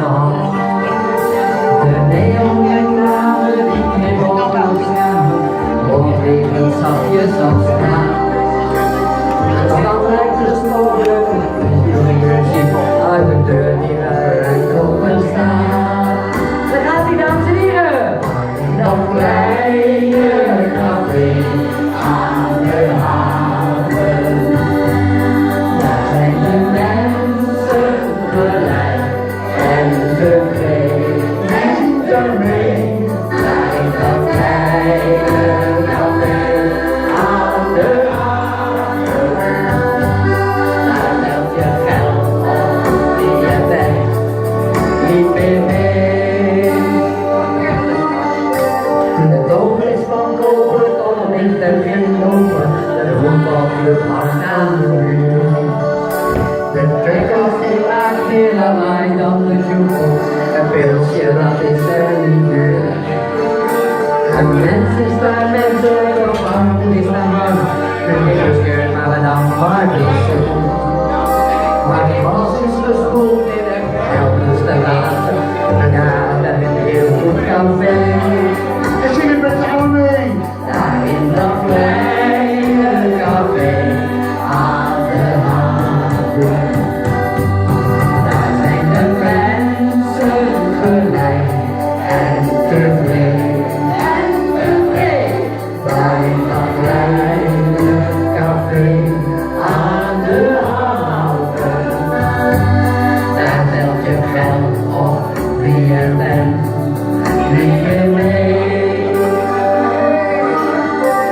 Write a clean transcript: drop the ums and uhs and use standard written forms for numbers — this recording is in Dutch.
stad. De neonreclame die in bovenop schermen, rondwegen zachtjes op straat. En dan lijkt het mogelijk, je ziet uit de deur die weer open staat. Daar gaat die, dames en heren! Dat kleine café aan de haven. Daar zijn de mensen gelijk en tevreden en ermee. Bij dat kleine café aan de haven. Daar meld je geld op die je bent niet meer mee. De tover is van koper tot opeens ter over. De voetbalclub hangt aan de muur. De trekkers die maakt meer lawaai dan de jukebox. Een pilsje dat is er niet duur. Een mens is waar mensen op handen die staan bang. De niggers maar we dan maar